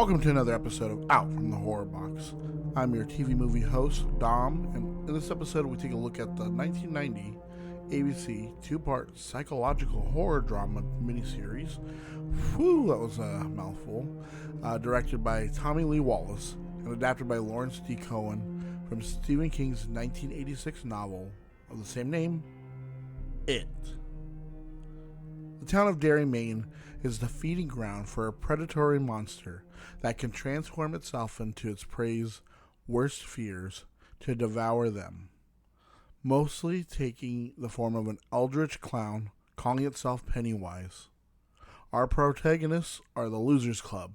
Welcome to another episode of Out from the Horrorbox. I'm your TV movie host, Dom, and in this episode we take a look at the 1990 ABC two-part psychological horror drama miniseries. Whew, that was a mouthful. Directed by Tommy Lee Wallace and adapted by Lawrence D. Cohen from Stephen King's 1986 novel of the same name, It. The town of Derry, Maine is the feeding ground for a predatory monster that can transform itself into its prey's worst fears to devour them, mostly taking the form of an eldritch clown calling itself Pennywise. Our protagonists are the Losers Club,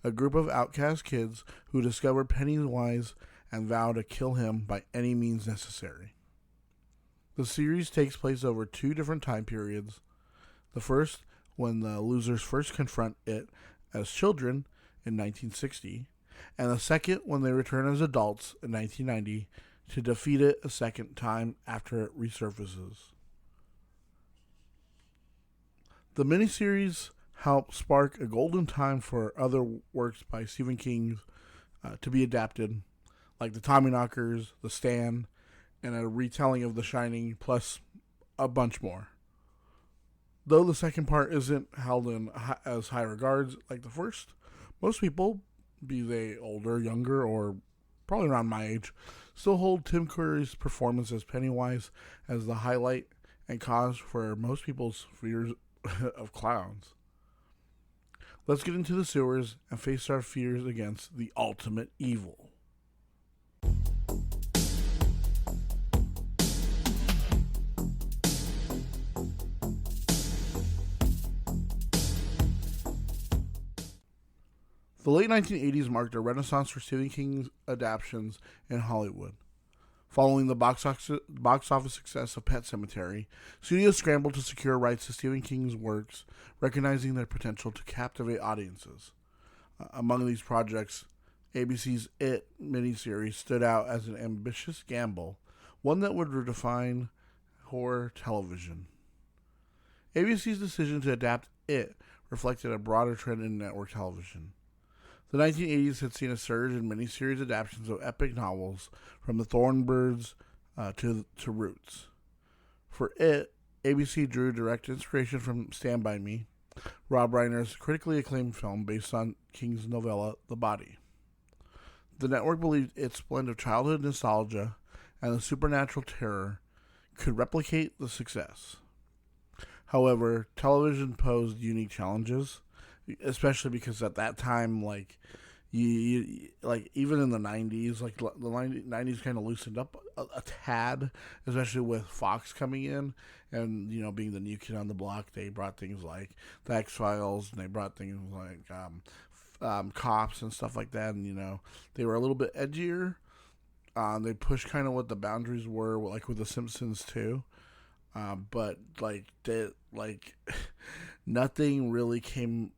a group of outcast kids who discover Pennywise and vow to kill him by any means necessary. The series takes place over two different time periods. The first, when the losers first confront it as children in 1960, and the second, when they return as adults in 1990 to defeat it a second time after it resurfaces. The miniseries helped spark a golden time for other works by Stephen King to be adapted, like The Tommyknockers, The Stand, and a retelling of The Shining, plus a bunch more. Though the second part isn't held in as high regards like the first, most people, be they older, younger, or probably around my age, still hold Tim Curry's performance as Pennywise as the highlight and cause for most people's fears of clowns. Let's get into the sewers and face our fears against the ultimate evil. The late 1980s marked a renaissance for Stephen King's adaptations in Hollywood. Following the box office success of Pet Sematary, studios scrambled to secure rights to Stephen King's works, recognizing their potential to captivate audiences. Among these projects, ABC's It miniseries stood out as an ambitious gamble, one that would redefine horror television. ABC's decision to adapt It reflected a broader trend in network television. The 1980s had seen a surge in miniseries adaptations of epic novels, from The Thornbirds to Roots. For It, ABC drew direct inspiration from Stand By Me, Rob Reiner's critically acclaimed film based on King's novella The Body. The network believed its blend of childhood nostalgia and the supernatural terror could replicate the success. However, television posed unique challenges, especially because at that time, you even in the 90s, the 90s kind of loosened up a tad, especially with Fox coming in and, being the new kid on the block. They brought things like The X-Files, and they brought things like Cops and stuff like that, and, they were a little bit edgier. They pushed kind of what the boundaries were, like with The Simpsons too. But nothing really came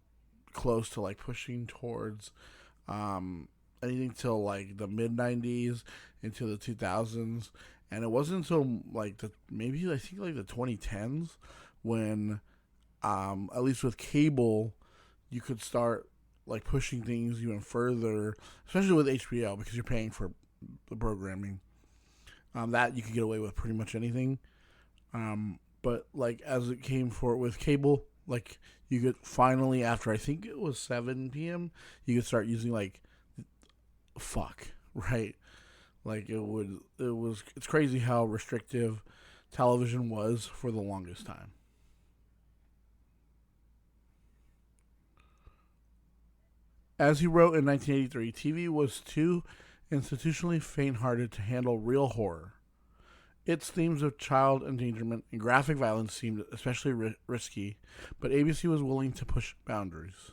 close to pushing towards anything till the mid 90s into the 2000s, and it wasn't until the 2010s when at least with cable you could start pushing things even further, especially with HBO, because you're paying for the programming, that you could get away with pretty much anything. But as it came with cable, you could finally, after I think it was 7 p.m., you could start using right? It's crazy how restrictive television was for the longest time. As he wrote in 1983, TV was too institutionally faint-hearted to handle real horror. Its themes of child endangerment and graphic violence seemed especially risky, but ABC was willing to push boundaries.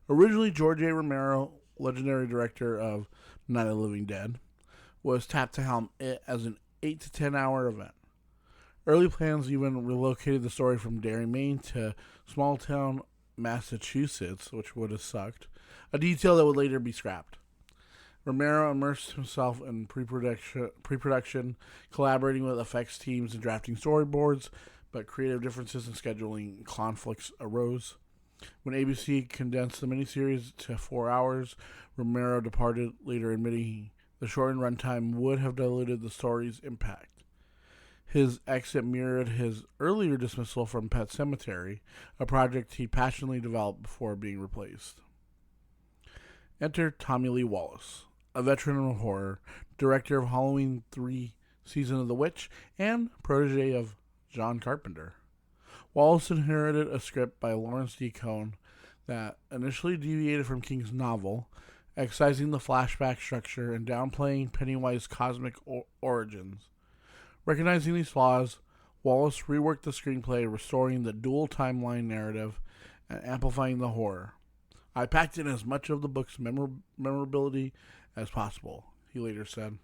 Originally, George A. Romero, legendary director of Night of the Living Dead, was tapped to helm It as an 8 to 10 hour event. Early plans even relocated the story from Derry, Maine to small town Massachusetts, which would have sucked, a detail that would later be scrapped. Romero immersed himself in pre-production, collaborating with effects teams and drafting storyboards, but creative differences and scheduling conflicts arose. When ABC condensed the miniseries to 4 hours, Romero departed, later admitting the shortened runtime would have diluted the story's impact. His exit mirrored his earlier dismissal from Pet Sematary, a project he passionately developed before being replaced. Enter Tommy Lee Wallace, a veteran of horror, director of Halloween 3 Season of the Witch, and protege of John Carpenter. Wallace inherited a script by Lawrence D. Cohen that initially deviated from King's novel, excising the flashback structure and downplaying Pennywise's cosmic origins. Recognizing these flaws, Wallace reworked the screenplay, restoring the dual timeline narrative and amplifying the horror. "I packed in as much of the book's memorability as possible," he later said.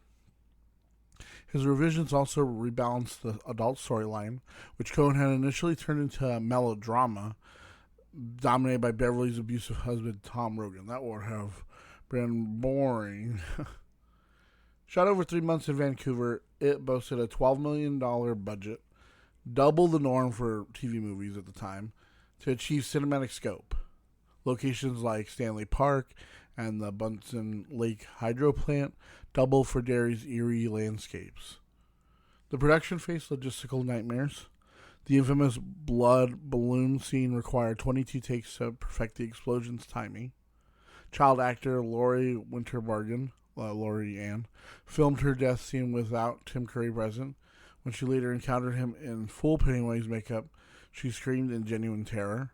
His revisions also rebalanced the adult storyline, which Cohen had initially turned into a melodrama dominated by Beverly's abusive husband, Tom Rogan. That would have been boring. Shot over 3 months in Vancouver, it boasted a $12 million budget, double the norm for TV movies at the time, to achieve cinematic scope. Locations like Stanley Park and the Bunsen Lake Hydro Plant double for Derry's eerie landscapes. The production faced logistical nightmares. The infamous blood balloon scene required 22 takes to perfect the explosion's timing. Child actor Laurie Winterbargen, Laurie Ann, filmed her death scene without Tim Curry present. When she later encountered him in full Pennywise makeup, she screamed in genuine terror.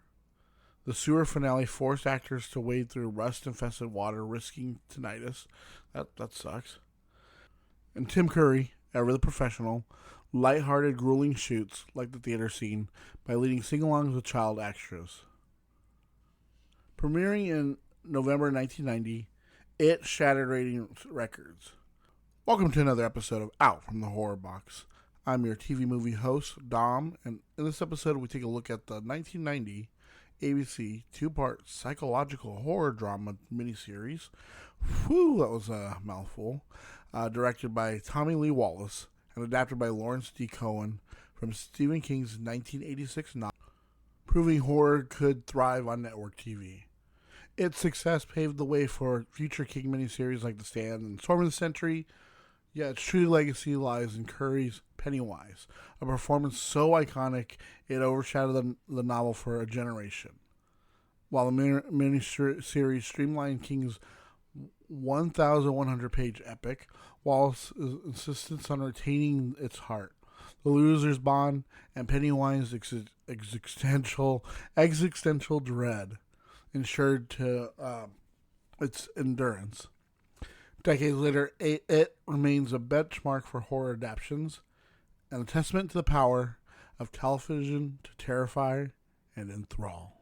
The sewer finale forced actors to wade through rust-infested water, risking tinnitus. That sucks. And Tim Curry, ever the professional, lighthearted, grueling shoots like the theater scene by leading sing-alongs with child extras. Premiering in November 1990, it shattered rating records. Welcome to another episode of Out from the Horrorbox. I'm your TV movie host, Dom, and in this episode we take a look at the 1990 ABC two-part psychological horror drama miniseries. Whew, that was a mouthful. Directed by Tommy Lee Wallace and adapted by Lawrence D. Cohen from Stephen King's 1986 novel, proving horror could thrive on network TV. Its success paved the way for future King miniseries like The Stand and Storm of the Century, yet its true legacy lies in Curry's Pennywise, a performance so iconic it overshadowed the novel for a generation. While the miniseries streamlined King's 1,100-page epic, Wallace's insistence on retaining its heart, the loser's bond, and Pennywise's existential dread ensured to its endurance. Decades later, it remains a benchmark for horror adaptations and a testament to the power of television to terrify and enthrall.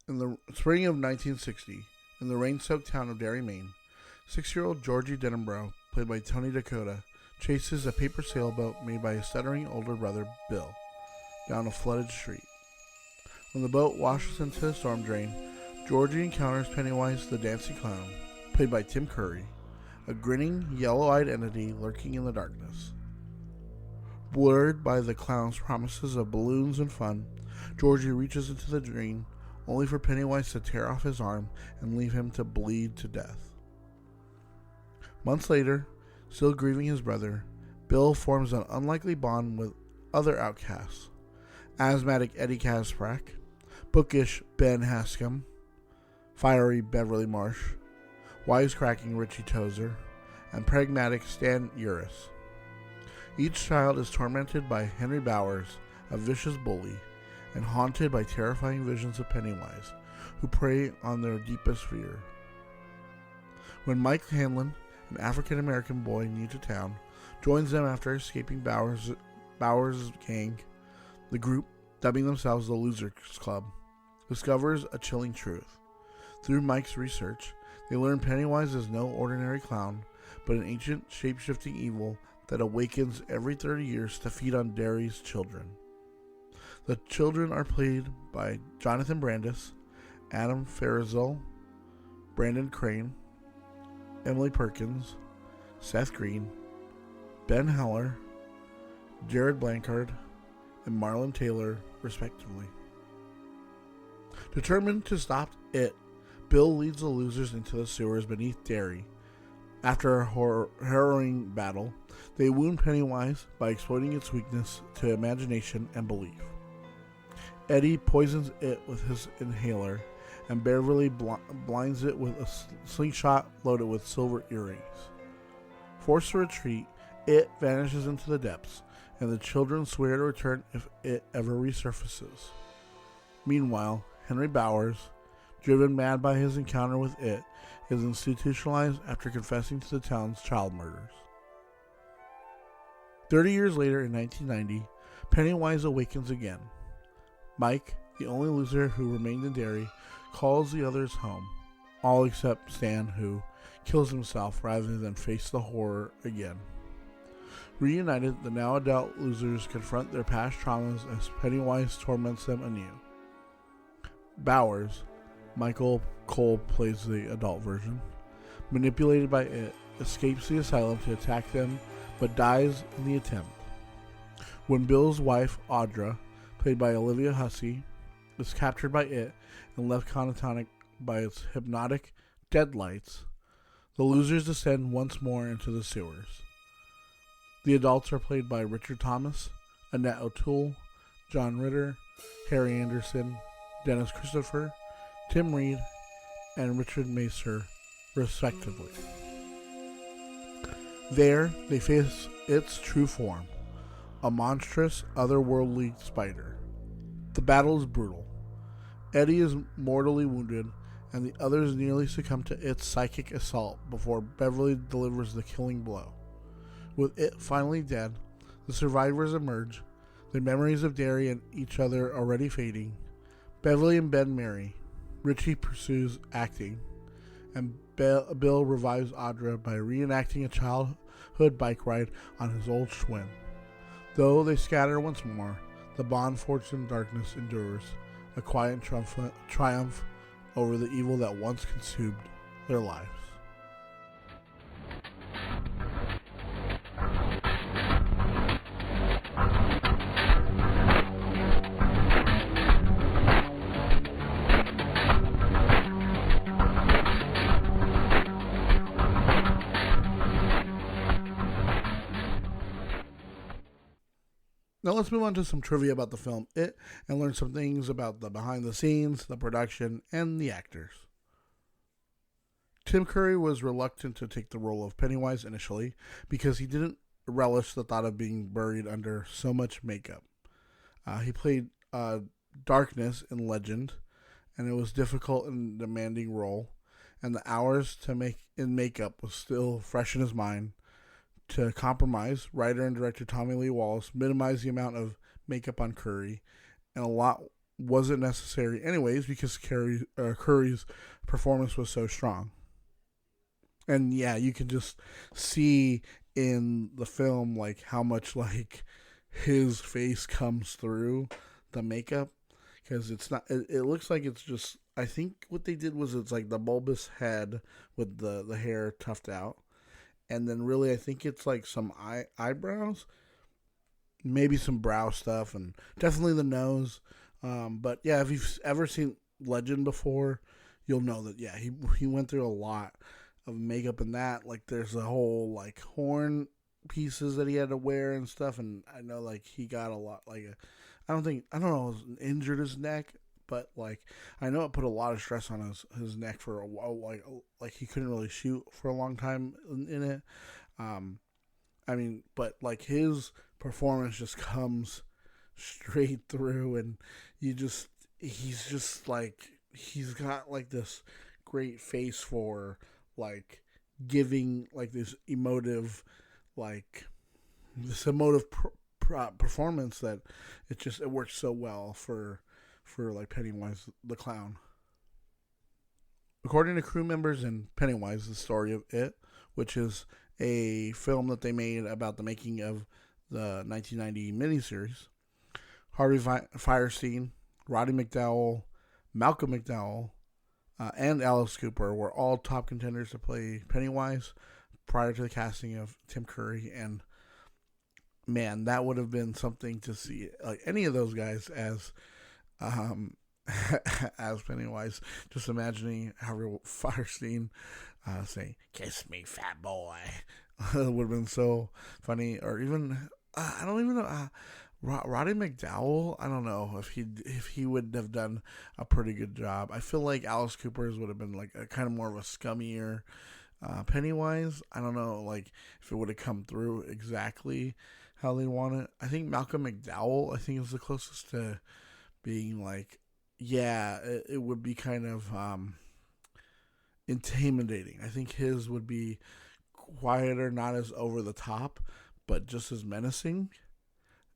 In the spring of 1960, in the rain-soaked town of Derry, Maine, 6-year-old Georgie Denembrough, played by Tony Dakota, chases a paper sailboat made by his stuttering older brother, Bill, down a flooded street. When the boat washes into a storm drain, Georgie encounters Pennywise the Dancing Clown, played by Tim Curry, a grinning, yellow-eyed entity lurking in the darkness. Blurred by the clown's promises of balloons and fun, Georgie reaches into the drain, only for Pennywise to tear off his arm and leave him to bleed to death. Months later, still grieving his brother, Bill forms an unlikely bond with other outcasts: asthmatic Eddie Kasprak, bookish Ben Hascom, fiery Beverly Marsh, wisecracking Richie Tozer, and pragmatic Stan Uris. Each child is tormented by Henry Bowers, a vicious bully, and haunted by terrifying visions of Pennywise, who prey on their deepest fear. When Mike Hanlon, an African-American boy new to town, joins them after escaping Bowers' gang, the group, dubbing themselves the Losers Club, discovers a chilling truth. Through Mike's research, they learn Pennywise is no ordinary clown, but an ancient, shape-shifting evil that awakens every 30 years to feed on Derry's children. The children are played by Jonathan Brandis, Adam Farazell, Brandon Crane, Emily Perkins, Seth Green, Ben Heller, Jared Blancard, and Marlon Taylor, respectively. Determined to stop it, Bill leads the losers into the sewers beneath Derry. After a harrowing battle, they wound Pennywise by exploiting its weakness to imagination and belief. Eddie poisons it with his inhaler, and Beverly blinds it with a slingshot loaded with silver earrings. Forced to retreat, it vanishes into the depths, and the children swear to return if it ever resurfaces. Meanwhile, Henry Bowers, driven mad by his encounter with it, is institutionalized after confessing to the town's child murders. 30 years later, in 1990, Pennywise awakens again. Mike, the only loser who remained in Derry, calls the others home, all except Stan, who kills himself rather than face the horror again. Reunited, the now adult losers confront their past traumas as Pennywise torments them anew. Bowers, Michael Cole plays the adult version, manipulated by it, escapes the asylum to attack them, but dies in the attempt. When Bill's wife, Audra, played by Olivia Hussey, is captured by it and left catatonic by its hypnotic deadlights, the losers descend once more into the sewers. The adults are played by Richard Thomas, Annette O'Toole, John Ritter, Harry Anderson, Dennis Christopher, Tim Reed, and Richard Macer, respectively. There, they face its true form, a monstrous, otherworldly spider. The battle is brutal. Eddie is mortally wounded, and the others nearly succumb to its psychic assault before Beverly delivers the killing blow. With it finally dead, the survivors emerge, their memories of Derry and each other already fading. Beverly and Ben marry. Richie pursues acting, and Bill revives Audra by reenacting a childhood bike ride on his old twin. Though they scatter once more, the bond forged in darkness endures, a quiet triumph over the evil that once consumed their lives. Now let's move on to some trivia about the film It and learn some things about the behind the scenes, the production, and the actors. Tim Curry was reluctant to take the role of Pennywise initially because he didn't relish the thought of being buried under so much makeup. He played Darkness in Legend, and it was difficult and demanding role, and the hours to make in makeup was still fresh in his mind. To compromise, writer and director Tommy Lee Wallace minimized the amount of makeup on Curry, and a lot wasn't necessary anyways because Curry's performance was so strong. And yeah, you can just see in the film like how much like his face comes through the makeup, because it's not. It looks like it's just. I think what they did was it's like the bulbous head with the hair tuft out. And then really, I think it's like some eyebrows. maybe some brow stuff, and definitely the nose. But yeah, if you've ever seen Legend before, you'll know that yeah, he went through a lot of makeup in that. Like there's a whole like horn pieces that he had to wear and stuff, and I know like he got a lot like I don't know, injured his neck, but like I know it put a lot of stress on his neck for a while. Like he couldn't really shoot for a long time in it. Um, I mean, but like his performance just comes straight through, and he's just like he's got like this great face for like giving like like this emotive performance that it works so well for like Pennywise the clown. According to crew members in Pennywise, the story of it, which is a film that they made about the making of the 1990 miniseries, Harvey Fierstein, Roddy McDowell, Malcolm McDowell, and Alice Cooper were all top contenders to play Pennywise prior to the casting of Tim Curry. And man, that would have been something to see. Like any of those guys um, as Pennywise. Just imagining Harvey Fierstein saying, "Kiss me, fat boy." It would have been so funny. Or even, I don't even know. Roddy McDowell, I don't know if he would have done a pretty good job. I feel like Alice Cooper's would have been like a kind of more of a scummier Pennywise. I don't know, like if it would have come through exactly how they want it. I think Malcolm McDowell, I think, is the closest to being like, yeah, it would be kind of intimidating. I think his would be quieter, not as over the top, but just as menacing.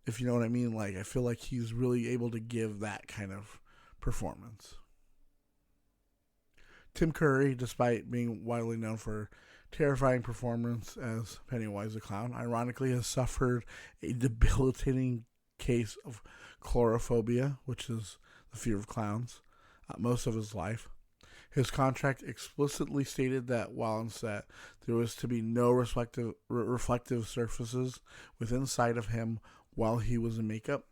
If you know what I mean, like I feel like he's really able to give that kind of performance. Tim Curry, despite being widely known for terrifying performance as Pennywise the Clown, ironically has suffered a debilitating case of chlorophobia, which is the fear of clowns, most of his life. His contract explicitly stated that while on set, there was to be no reflective surfaces within sight of him while he was in makeup,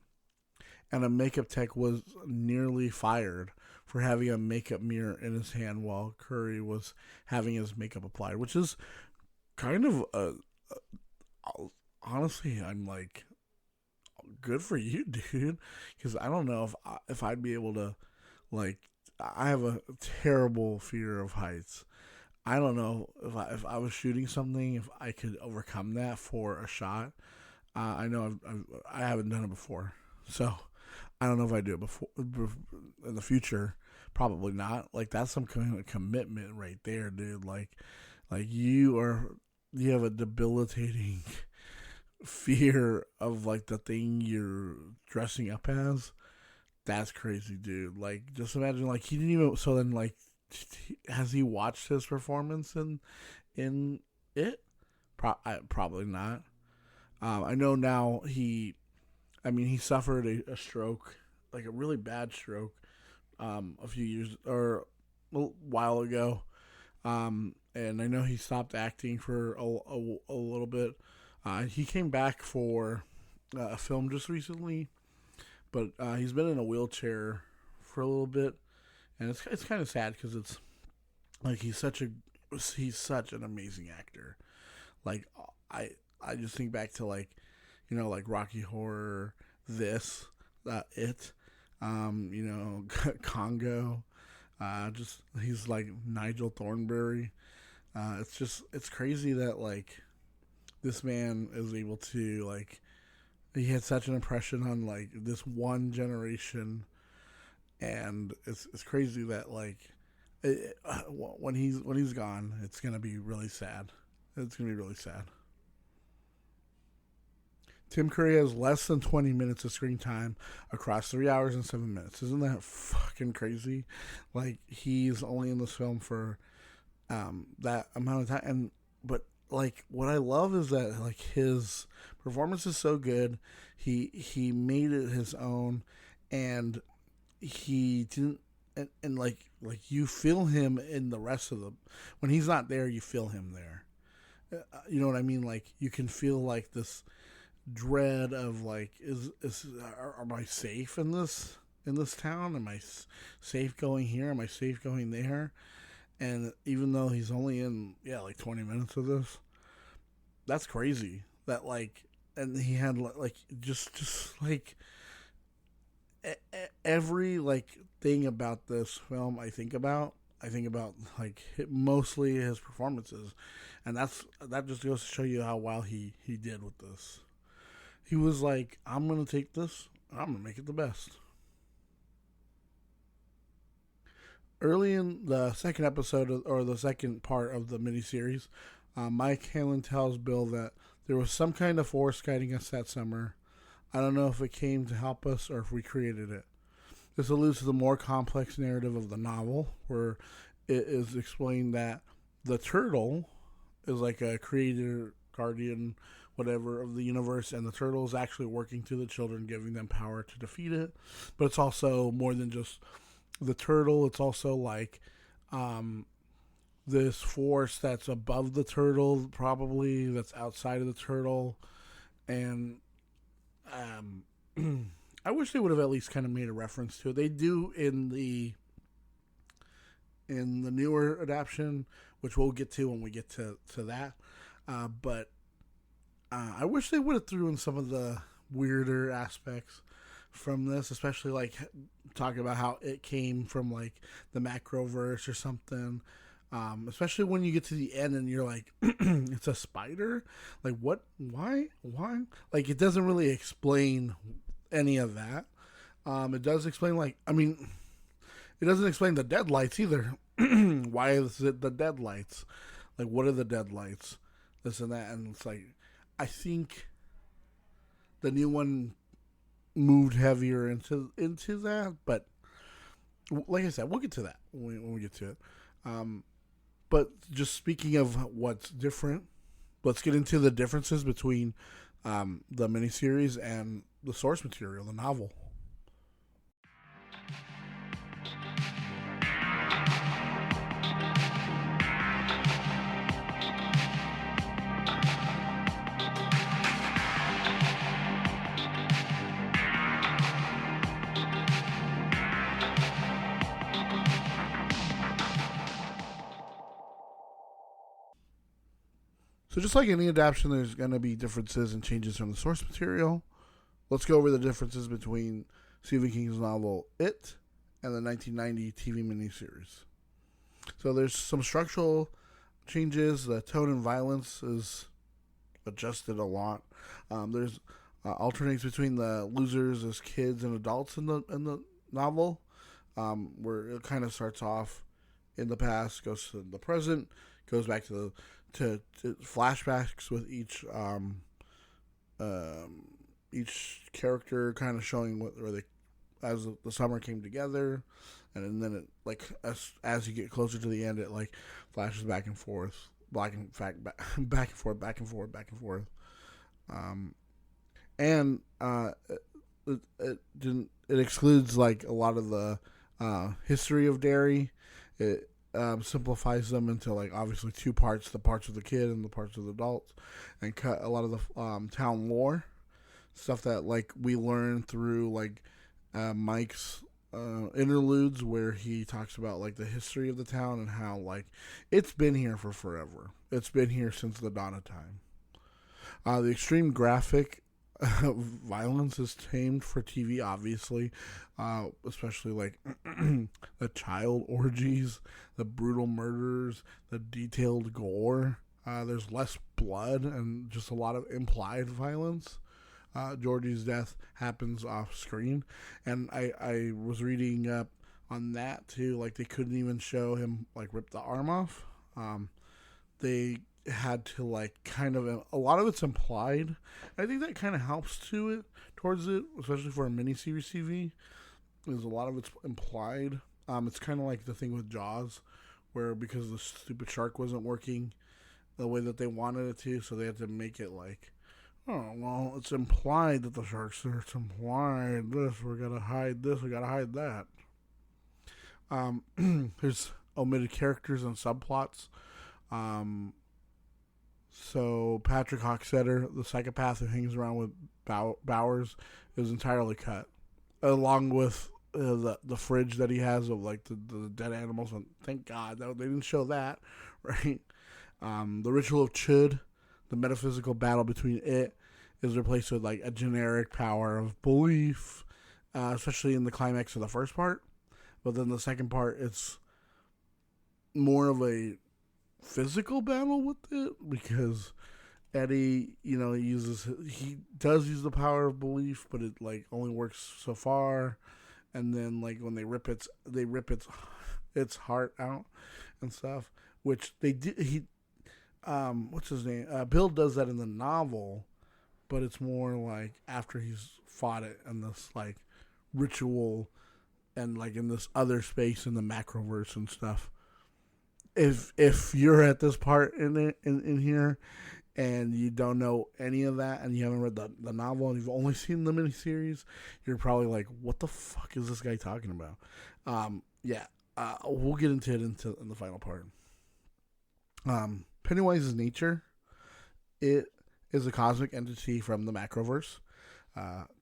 and a makeup tech was nearly fired for having a makeup mirror in his hand while Curry was having his makeup applied, which is kind of honestly, I'm like, good for you, dude, because I don't know if I'd be able to, like, I have a terrible fear of heights. I don't know if I was shooting something, if I could overcome that for a shot. I know I haven't done it before, so I don't know if I do it before in the future. Probably not. Like that's some kind of commitment right there, dude. Like you have a debilitating fear of like the thing you're dressing up as. That's crazy, dude. Like just imagine like he didn't even. So then like, has he watched his performance in it? Probably not. I know now he suffered a stroke, like a really bad stroke, a few years or a while ago. And I know he stopped acting for a little bit. He came back for a film just recently, but he's been in a wheelchair for a little bit, and it's kind of sad because it's like he's such an amazing actor. Like I just think back to like, like Rocky Horror, It, Congo. Just he's like Nigel Thornberry. It's crazy that like this man is able to like he had such an impression on like this one generation, and it's crazy that like when he's gone, it's gonna be really sad. It's gonna be really sad. Tim Curry has less than 20 minutes of screen time across 3 hours and 7 minutes. Isn't that fucking crazy? Like, he's only in this film for that amount of time. But, like, what I love is that, like, his performance is so good. He made it his own, and he didn't. And like you feel him in the rest of the. When he's not there, you feel him there. You know what I mean? Like, you can feel, like, this dread of like, am I safe in this town? Am I safe going here? Am I safe going there? And even though he's only in like 20 minutes of this, that's crazy. That like, and he had like just like every like thing about this film I think about like mostly his performances, and that just goes to show you how well he did with this. He was like, I'm gonna take this, and I'm gonna make it the best. Early in the second episode or the second part of the miniseries, Mike Hanlon tells Bill that there was some kind of force guiding us that summer. I don't know if it came to help us or if we created it. This alludes to the more complex narrative of the novel, where it is explained that the turtle is like a creator, guardian, whatever of the universe, and the turtle is actually working through the children, giving them power to defeat it. But it's also more than just the turtle. It's also like this force that's above the turtle, probably that's outside of the turtle, and I wish they would have at least kind of made a reference to it. They do in the newer adaptation, which we'll get to when we get to that. But I wish they would have threw in some of the weirder aspects from this, especially like talking about how it came from like the macroverse or something. Especially when you get to the end and you're like, it's a spider? Like, what? Why? Like, it doesn't really explain any of that. It does explain, like, I mean, it doesn't explain the deadlights either. Why is it the deadlights? Like, what are the deadlights? This and that. And it's like, I think the new one moved heavier into that. But, like I said, we'll get to that when we get to it. But just speaking of what's different, let's get into the differences between the miniseries and the source material, the novel. So just like any adaptation, there's going to be differences and changes from the source material. Let's go over the differences between Stephen King's novel It and the 1990 TV miniseries. So there's some structural changes. The tone and violence is adjusted a lot. There's alternates between the losers as kids and adults in the novel, where it kind of starts off in the past, goes to the present, goes back to flashbacks with each character kind of showing where they as the summer came together, and then it like as you get closer to the end, it like flashes back and forth, back and forth. And it excludes like a lot of the history of Derry. It simplifies them into like obviously two parts: the parts of the kid and the parts of the adults, and cut a lot of the town lore stuff that like we learn through like Mike's interludes, where he talks about like the history of the town and how like it's been here for forever. It's been here since the dawn of time. The extreme graphic violence is tamed for TV, obviously, especially like the child orgies, the brutal murders, the detailed gore. There's less blood and just a lot of implied violence. Georgie's death happens off screen, and I was reading up on that too. Like they couldn't even show him like rip the arm off. They had to like kind of a lot of it's implied. I think that kind of helps to it towards it, especially for a miniseries TV. Is a lot of it's implied. It's kind of like the thing with Jaws, where because the stupid shark wasn't working the way that they wanted it to, so they had to make it like, oh, well, it's implied that the shark's there. It's implied this. We're going to hide this. We got to hide that. There's omitted characters and subplots. So Patrick Hockstetter, the psychopath who hangs around with Bowers, is entirely cut, along with the fridge that he has of like the dead animals. And thank God they didn't show that, right? The ritual of Chud, the metaphysical battle between it, is replaced with like a generic power of belief, especially in the climax of the first part. But then the second part, it's more of a physical battle with it because Eddie, he does use the power of belief, but it like only works so far. And then like when they rip its heart out and stuff, which they did. What's his name? Bill does that in the novel, but it's more like after he's fought it in this like ritual and like in this other space in the macroverse and stuff. If you're at this part in here and you don't know any of that and you haven't read the novel and you've only seen the miniseries, you're probably like, what the fuck is this guy talking about? We'll get into it in the final part. Pennywise's nature, it is a cosmic entity from the macroverse,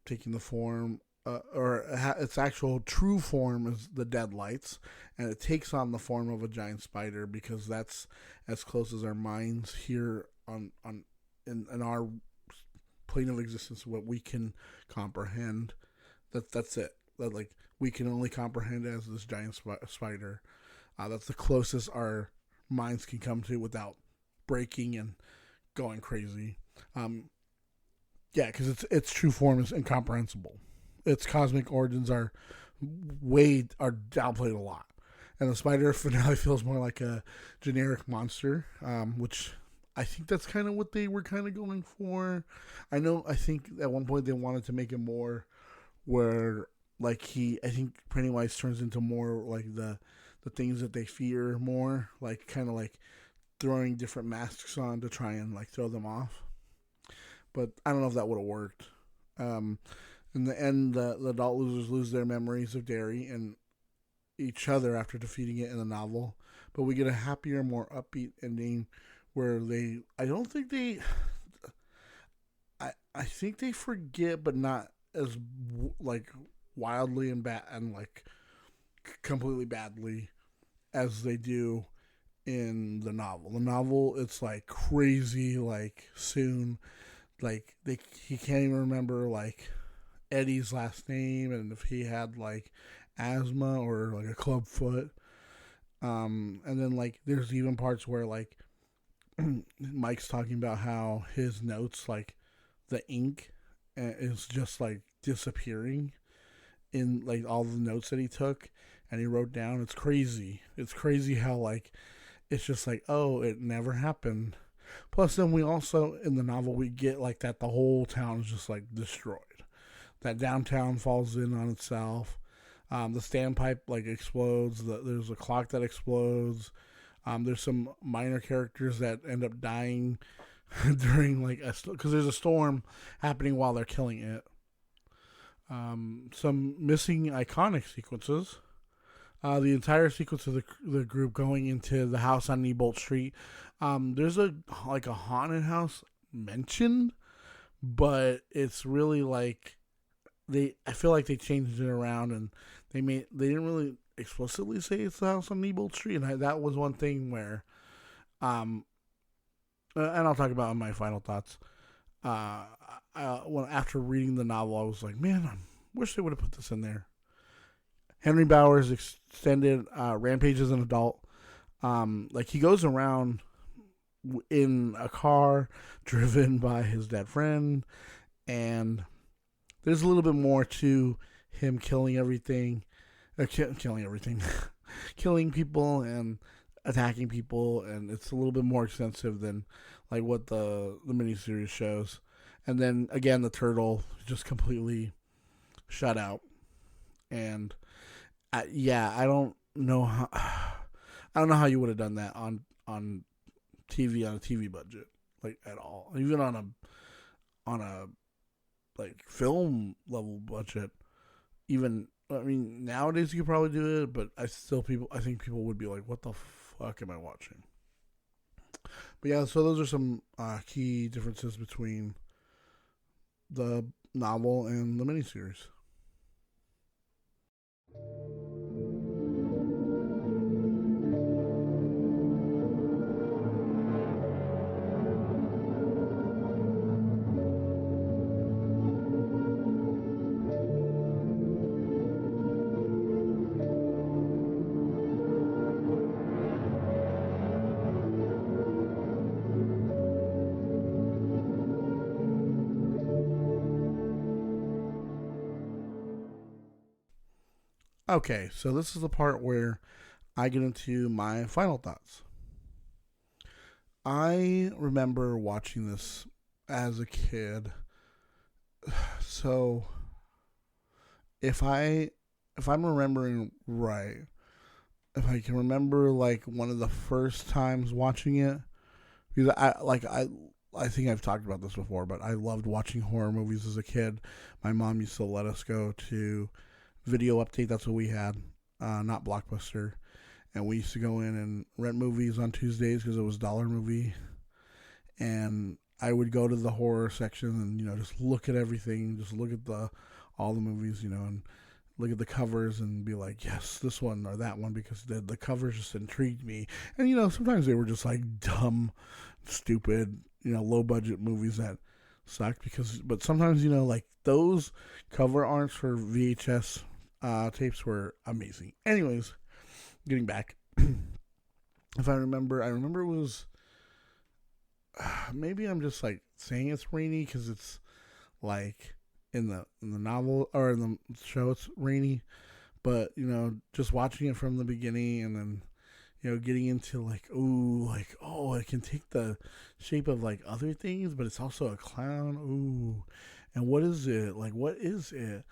taking the form, its actual true form is the Deadlights, and it takes on the form of a giant spider because that's as close as our minds here in our plane of existence, what we can comprehend. That's it. That like we can only comprehend as this giant spider. That's the closest our minds can come to without breaking and going crazy. Because its true form is incomprehensible. Its cosmic origins are downplayed a lot, and the spider finale feels more like a generic monster, which I think that's kind of what they were kind of going for. I think at one point they wanted to make it more where like I think Pennywise turns into more like the things that they fear more, like kind of like throwing different masks on to try and like throw them off. But I don't know if that would have worked. In the end, the adult losers lose their memories of Derry and each other after defeating it in the novel. But we get a happier, more upbeat ending where I think they forget, but not as like wildly and bad and like completely badly as they do in the novel. The novel, it's like crazy, like soon, like he can't even remember like Eddie's last name and if he had like asthma or like a club foot. And then like there's even parts where like Mike's talking about how his notes, like the ink is just like disappearing in like all the notes that he took and he wrote down. It's crazy. It's crazy how like it's just like, oh, it never happened. Plus then we also in the novel we get like that the whole town is just like destroyed. That downtown falls in on itself. The standpipe like explodes. There's a clock that explodes. There's some minor characters that end up dying during like because there's a storm happening while they're killing it. Some missing iconic sequences. The entire sequence of the group going into the house on Neibolt Street. There's a haunted house mentioned, but it's really like I feel like they changed it around and they didn't really explicitly say it's the house on Neibolt Street, and that was one thing where, and I'll talk about in my final thoughts. After reading the novel, I was like, man, I wish they would have put this in there. Henry Bowers extended rampage as an adult. Like he goes around in a car driven by his dead friend, and there's a little bit more to him killing everything, killing people and attacking people, and it's a little bit more extensive than like what the miniseries shows. And then again, the turtle just completely shut out, and I don't know how you would have done that on TV on a TV budget like at all, even on a like film level budget. Even I mean nowadays you could probably do it, but I think people would be like, what the fuck am I watching? But yeah, so those are some key differences between the novel and the miniseries. Okay, so this is the part where I get into my final thoughts. I remember watching this as a kid. So if I'm remembering right, if I can remember like one of the first times watching it, because I think I've talked about this before, but I loved watching horror movies as a kid. My mom used to let us go to Video Update. That's what we had, not Blockbuster. And we used to go in and rent movies on Tuesdays because it was dollar movie. And I would go to the horror section and just look at everything, just look at all the movies, and look at the covers and be like, yes, this one or that one, because the covers just intrigued me. And sometimes they were just like dumb, stupid, low budget movies that sucked but sometimes like those cover arts for VHS tapes were amazing. Anyways, getting back, if I remember it was maybe I'm just like saying it's rainy because it's like in the novel or in the show it's rainy, but just watching it from the beginning and then getting into like, ooh, like, oh, it can take the shape of like other things, but it's also a clown. Ooh, and what is it? Like, what is it?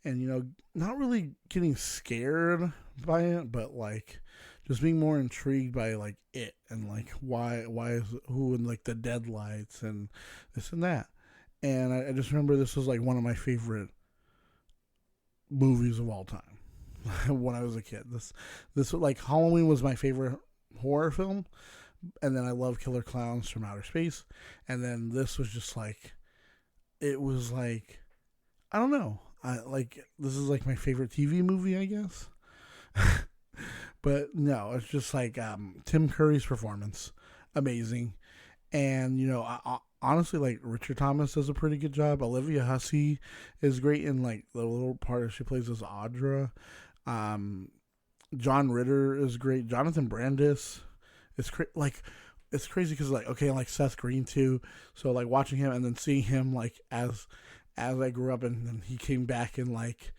And not really getting scared by it, but like just being more intrigued by like it and like why is who and like the deadlights and this and that. And I just remember this was like one of my favorite movies of all time. When I was a kid, this like Halloween was my favorite horror film, and then I love Killer Clowns from Outer Space, and then this was just like, it was like, I don't know, this is like my favorite TV movie, I guess. But no, it's just like Tim Curry's performance, amazing, and honestly, like Richard Thomas does a pretty good job. Olivia Hussey is great in like the little part she plays as Audra. John Ritter is great. Jonathan Brandis is it's crazy because like, okay, like Seth Green too. So like watching him and then seeing him like as I grew up, and then he came back in like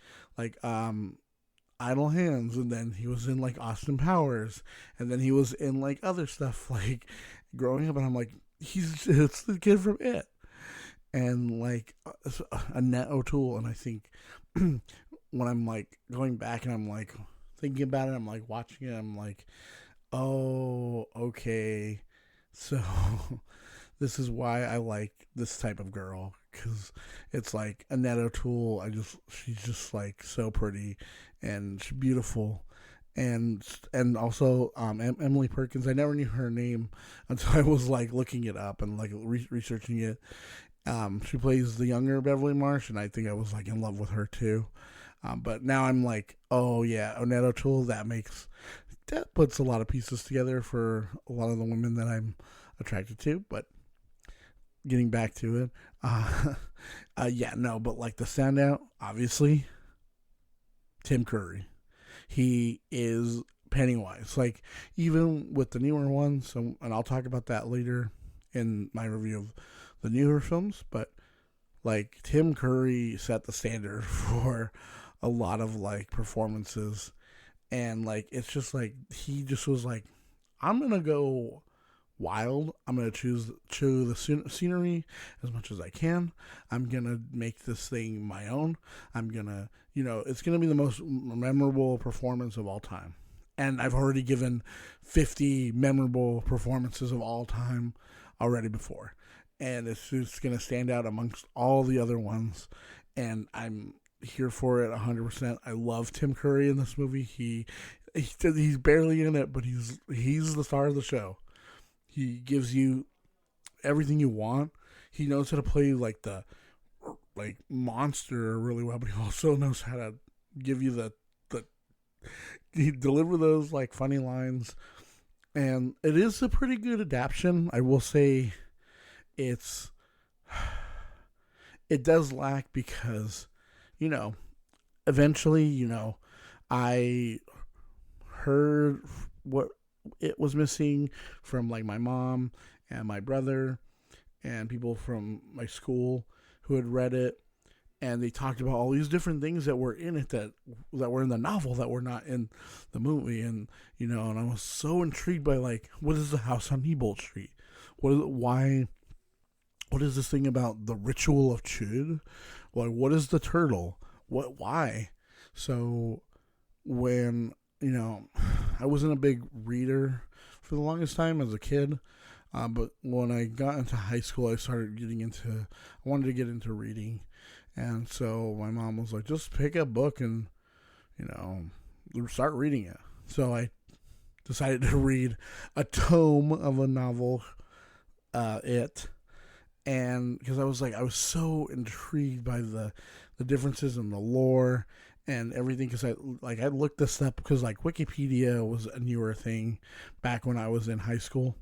Idle Hands, and then he was in like Austin Powers, and then he was in like other stuff like growing up, and I'm like, it's the kid from It, and like Annette O'Toole, and I think when I'm like going back and I'm like thinking about it, I'm like watching it, I'm like, oh, okay, so this is why I like this type of girl, because it's like Annette O'Toole. She's just like so pretty and she's beautiful, and also Emily Perkins. I never knew her name until I was like looking it up and like researching it. She plays the younger Beverly Marsh, and I think I was like in love with her too. But now I'm like, oh yeah, Annette O'Toole. That puts a lot of pieces together for a lot of the women that I'm attracted to. But getting back to it, but like the standout, obviously, Tim Curry. He is Pennywise. Like even with the newer ones, and I'll talk about that later in my review of the newer films. But like Tim Curry set the standard for a lot of like performances, and like it's just like he just was like, I'm gonna go wild. I'm gonna chew the scenery as much as I can. I'm gonna make this thing my own. I'm gonna, it's gonna be the most memorable performance of all time. And I've already given 50 memorable performances of all time already before, and it's just gonna stand out amongst all the other ones. And I'm here for it 100%. I love Tim Curry in this movie. He's barely in it, but he's the star of the show. He gives you everything you want. He knows how to play like the monster really well, but he also knows how to give you the he deliver those like funny lines, and it is a pretty good adaptation. I will say, it's it does lack because, eventually, I heard what it was missing from like my mom and my brother and people from my school who had read it, and they talked about all these different things that were in it that were in the novel that were not in the movie, and and I was so intrigued by like, what is the house on Nebold Street? Why? What is this thing about the ritual of Chud? Like, what is the turtle? Why? So when I wasn't a big reader for the longest time as a kid. But when I got into high school, I wanted to get into reading. And so my mom was like, just pick a book and, start reading it. So I decided to read a tome of a novel, and because I was so intrigued by the differences in the lore and everything, because I looked this up because like Wikipedia was a newer thing back when I was in high school.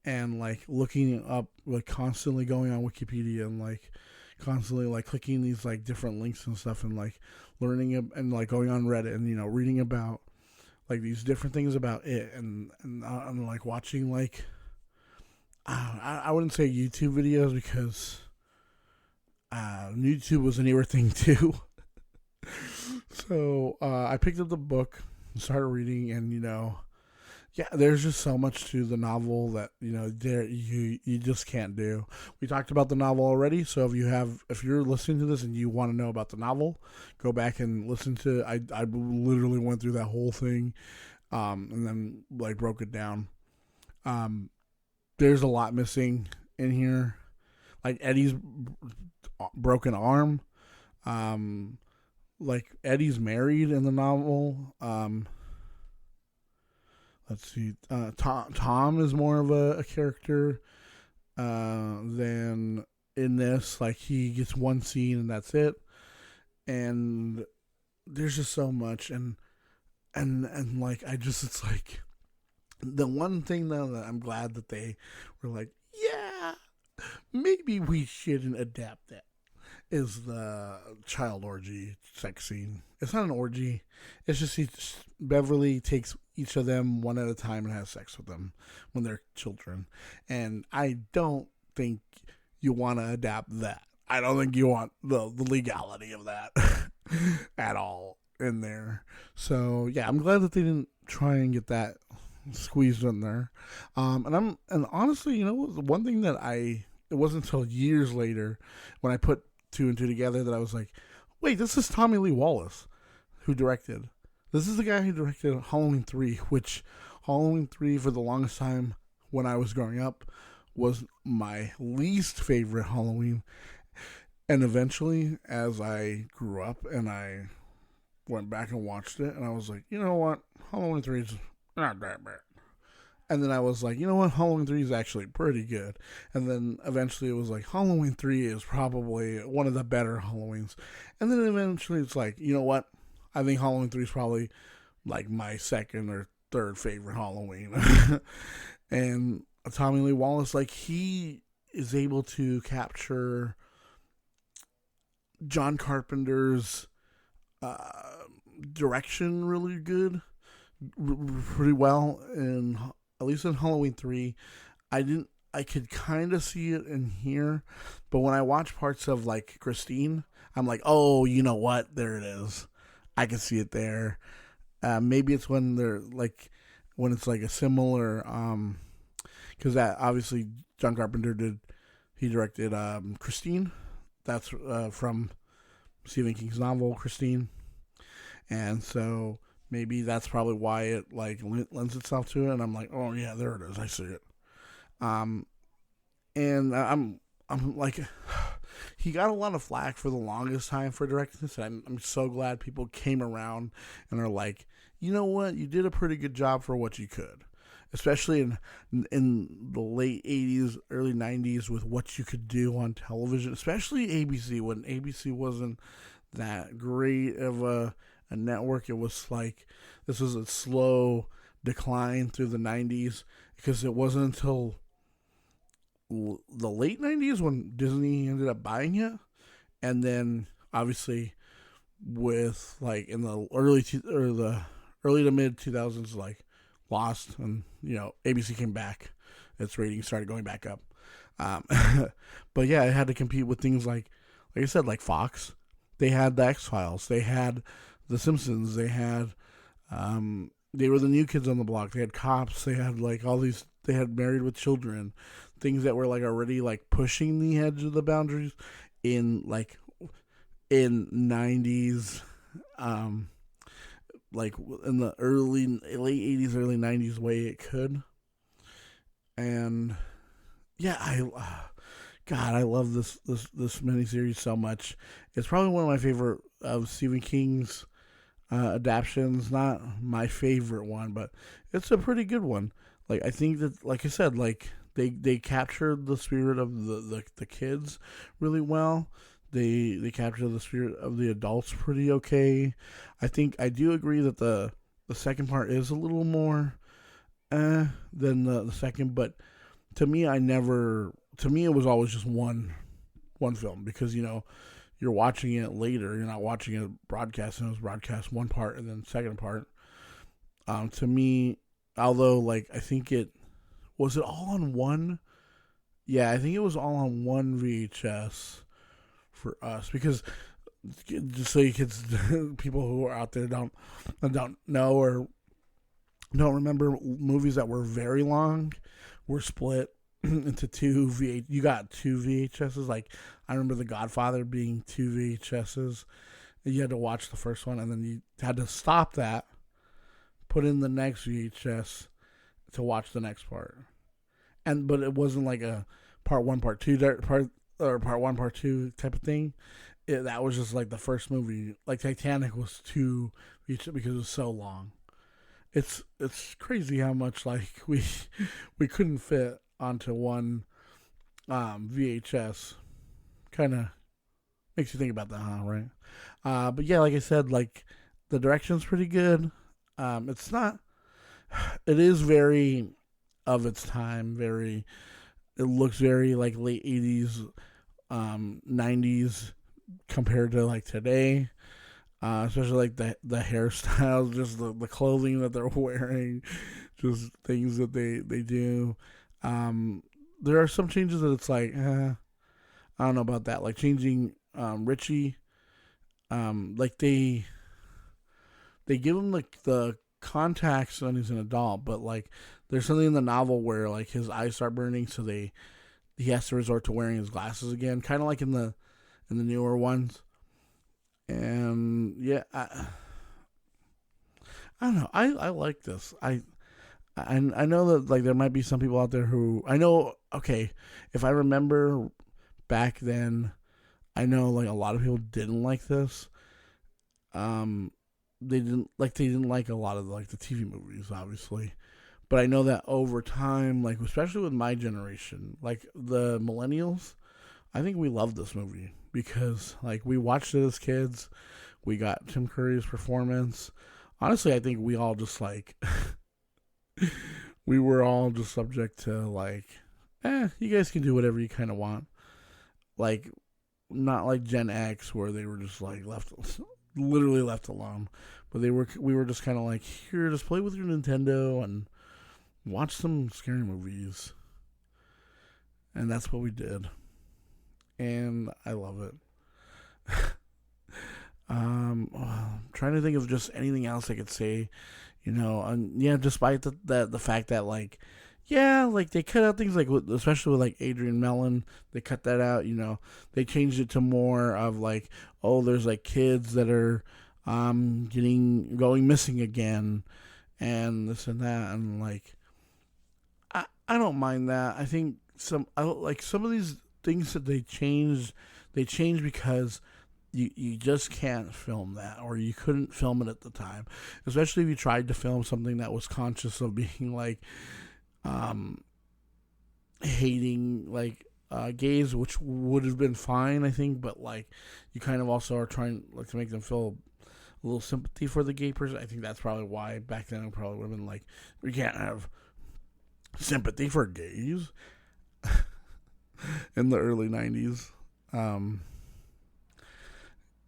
And like looking up, like constantly going on Wikipedia and like constantly like clicking these like different links and stuff, and like learning and like going on Reddit and reading about like these different things about it, and like watching like I wouldn't say YouTube videos because YouTube was a newer thing too. So I picked up the book, started reading, and yeah, there's just so much to the novel that you just can't do. We talked about the novel already, so if you're listening to this and you want to know about the novel, go back and listen to. I literally went through that whole thing, and then like broke it down. There's a lot missing in here, like Eddie's broken arm. Like Eddie's married in the novel. Let's see. Tom is more of a character than in this. Like he gets one scene and that's it. And there's just so much, and like it's like the one thing though that I'm glad that they were like, yeah, maybe we shouldn't adapt that, is the child orgy sex scene. It's not an orgy. It's just Beverly takes each of them one at a time and has sex with them when they're children. And I don't think you want to adapt that. I don't think you want the legality of that at all in there. So yeah, I'm glad that they didn't try and get that squeezed in there. And honestly, one thing that it wasn't until years later when I put two and two together that I was like, wait, this is Tommy Lee Wallace who directed. This is the guy who directed Halloween 3, which Halloween 3 for the longest time when I was growing up was my least favorite Halloween. And eventually, as I grew up and I went back and watched it, and I was like, you know what? Halloween 3 is not that bad. And then I was like, you know what? Halloween 3 is actually pretty good. And then eventually it was like, Halloween 3 is probably one of the better Halloweens. And then eventually it's like, you know what? I think Halloween 3 is probably like my second or third favorite Halloween. And Tommy Lee Wallace, like he is able to capture John Carpenter's direction really good, pretty well, and at least in Halloween 3. I could kind of see it in here, but when I watch parts of like Christine, I'm like, oh, you know what? There it is. I can see it there. Maybe it's when when it's like a similar, because that obviously John Carpenter directed Christine. That's from Stephen King's novel Christine, and so maybe that's probably why it like lends itself to it. And I'm like, oh yeah, there it is. I see it. And I'm like, he got a lot of flack for the longest time for directing this. And I'm so glad people came around and are like, you know what, you did a pretty good job for what you could. especially in the late 80s, early 90s, with what you could do on television, especially ABC, when ABC wasn't that great of a network. It was like, this was a slow decline through the 90s, because it wasn't until the late 90s when Disney ended up buying it. And then obviously with like in the early to mid 2000s, like Lost, and ABC came back, its ratings started going back up. um, but yeah, it had to compete with things like I said, like Fox. They had the X-Files, they had the Simpsons, they had they were the New Kids on the Block, they had Cops, they had like all these, they had Married with Children, things that were like already like pushing the edge of the boundaries in like in 90s, like in the late 80s, early 90s way it could. And yeah, I love this miniseries so much. It's probably one of my favorite of Stephen King's adaptions. Not my favorite one, but it's a pretty good one. Like, I think that, like I said, like they captured the spirit of the kids really well. They capture the spirit of the adults pretty okay. I do agree that the second part is a little more than the second, but to me, it was always just one film, because you're watching it later. You're not watching it broadcast, and it was broadcast one part and then second part. To me, although like I think it all on one. Yeah, I think it was all on one VHS for us, because just so you kids, people who are out there don't know or don't remember, movies that were very long were split into two VH. You got two VHSs. Like, I remember The Godfather being two VHSs. You had to watch the first one, and then you had to stop that, put in the next VHS to watch the next part. But it wasn't like a part one, part two, part one, part two type of thing. That was just like the first movie. Like Titanic was two because it was so long. It's crazy how much like we couldn't fit onto one VHS. Kind of makes you think about that, huh? Right? But yeah, like I said, like the direction's pretty good. It's not. It is very of its time. Very. It looks very like late 80s, 90s compared to like today. Especially like the hairstyles, just the clothing that they're wearing, just things that they do. There are some changes that it's like, I don't know about that. Like changing Richie, like they give him the contacts when he's an adult, but like there's something in the novel where like his eyes start burning, so he has to resort to wearing his glasses again, kind of like in the newer ones. And yeah, I don't know. I like this. I know that like there might be some people out there who I know. Okay, if I remember back then, I know like a lot of people didn't like this. They didn't like a lot of like the TV movies, obviously. But I know that over time, like especially with my generation, like the millennials, I think we love this movie because like we watched it as kids. We got Tim Curry's performance. Honestly, I think we all just like we were all just subject to like, you guys can do whatever you kind of want. Like, not like Gen X where they were just like literally left alone. But we were just kind of like, here, just play with your Nintendo and watch some scary movies. And that's what we did. And I love it. I'm trying to think of just anything else I could say, and yeah, despite the fact that like, yeah, like they cut out things like, especially with like Adrian Mellon, they cut that out. They changed it to more of like, oh, there's like kids that are going missing again, and this and that, and like, I don't mind that. I think some of these things that they changed because you just can't film that, or you couldn't film it at the time, especially if you tried to film something that was conscious of being like hating like gays, which would have been fine, I think, but like you kind of also are trying like to make them feel a little sympathy for the gay person. I think that's probably why back then it probably would have been like, we can't have sympathy for gays in the early 90s.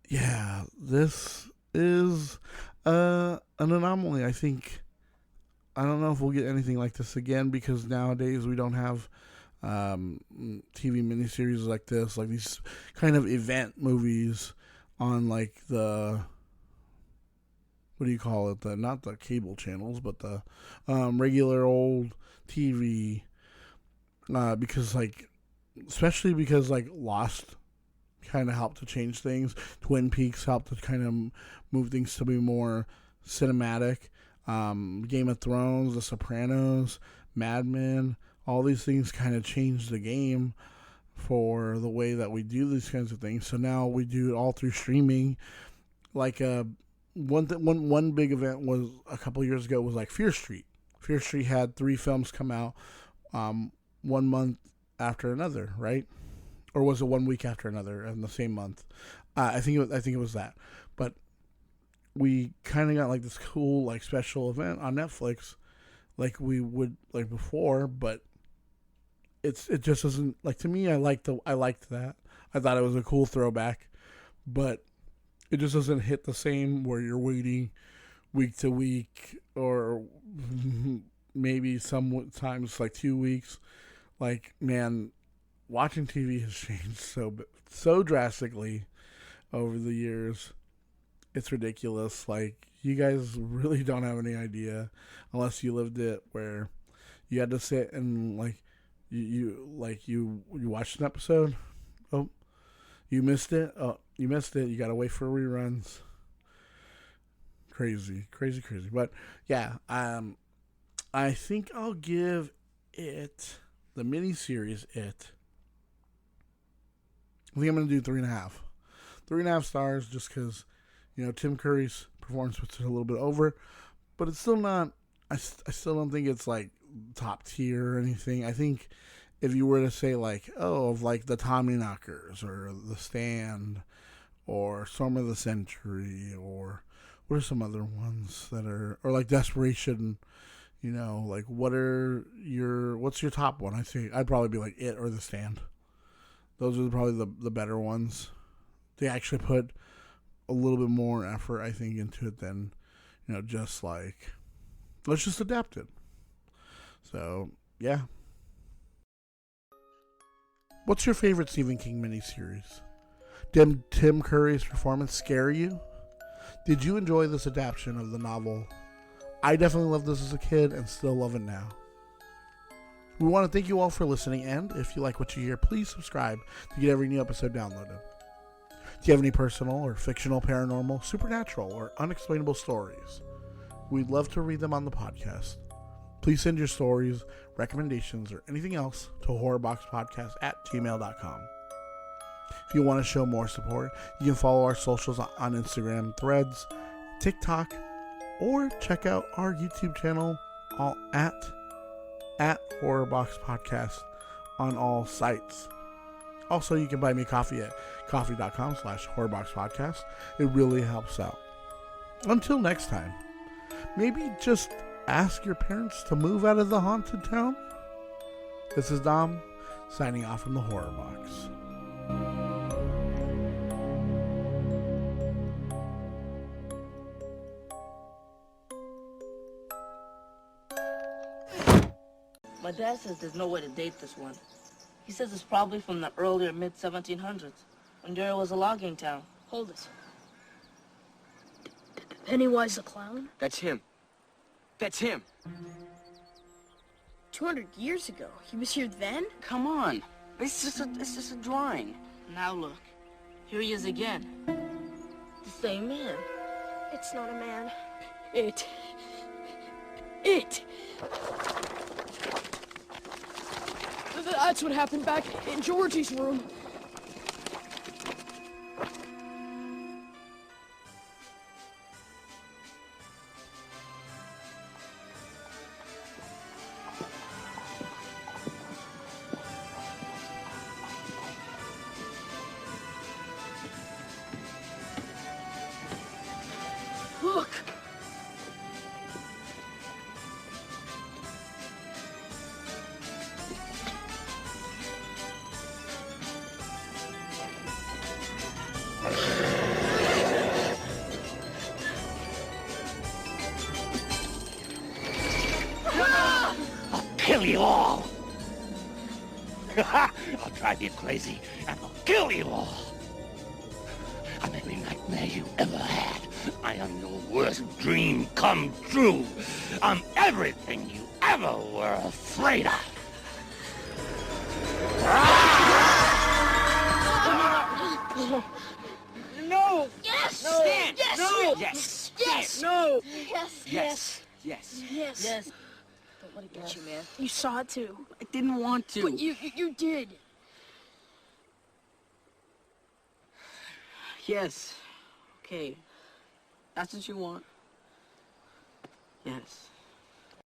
Yeah, this is an anomaly. I think, I don't know if we'll get anything like this again, because nowadays we don't have TV miniseries like this, like these kind of event movies on like the, what do you call it, the not the cable channels, but the regular old TV, because like, especially because like Lost kind of helped to change things. Twin Peaks helped to kind of move things to be more cinematic. Game of Thrones, The Sopranos, Mad Men, all these things kind of changed the game for the way that we do these kinds of things. So now we do it all through streaming. Like one big event was a couple years ago was like Fear Street. Fear Street had 3 films come out 1 month after another, right? Or was it 1 week after another in the same month? I think it was that. But we kind of got like this cool like special event on Netflix, like we would like before. But it just doesn't, like, to me. I liked that. I thought it was a cool throwback, but it just doesn't hit the same where you're waiting week to week, or maybe sometimes like 2 weeks. Like, man, watching TV has changed so drastically over the years. It's ridiculous. Like, you guys really don't have any idea unless you lived it, where you had to sit and like you watched an episode. Oh, you missed it. Oh, you missed it. You gotta wait for reruns. Crazy. But yeah, I think I'll give it, the miniseries, it. I think I'm going to do 3.5. 3.5 stars, just because, Tim Curry's performance was a little bit over, but it's still not, I still don't think it's like top tier or anything. I think if you were to say like, of like the Tommy Knockers or The Stand or Storm of the Century, or what are some other ones that are, or like Desperation, like what's your top one? I'd probably be like It or The Stand. Those are probably the better ones. They actually put a little bit more effort, I think, into it than, just like, let's just adapt it. So, yeah. What's your favorite Stephen King miniseries? Did Tim Curry's performance scare you? Did you enjoy this adaptation of the novel? I definitely loved this as a kid and still love it now. We want to thank you all for listening, and if you like what you hear, please subscribe to get every new episode downloaded. Do you have any personal or fictional, paranormal, supernatural, or unexplainable stories? We'd love to read them on the podcast. Please send your stories, recommendations, or anything else to horrorboxpodcast@gmail.com. If you want to show more support, you can follow our socials on Instagram, Threads, TikTok, or check out our YouTube channel all at Horrorbox Podcast on all sites. Also, you can buy me coffee at coffee.com/horrorboxpodcast. It really helps out. Until next time, maybe just ask your parents to move out of the haunted town. This is Dom, signing off from the Horrorbox. My dad says there's no way to date this one. He says it's probably from the earlier mid-1700s, when Derry was a logging town. Hold it. Pennywise the Clown? That's him. That's him. 200 years ago. He was here then? Come on. It's just a drawing. Now look, here he is again. The same man. It's not a man. It. That's what happened back in Georgie's room. kill you all. I'll drive you crazy and I'll kill you all. I'm every nightmare you ever had. I am your worst dream come true. I'm everything you ever were afraid of. No! Yes! No! Yes! No! Yes! Yes! No! Yes! Yes! Yes! Yes! Yes! Yes. Don't let it get you, man. You saw it too. I didn't want to. But you did. Yes. Okay. That's what you want. Yes.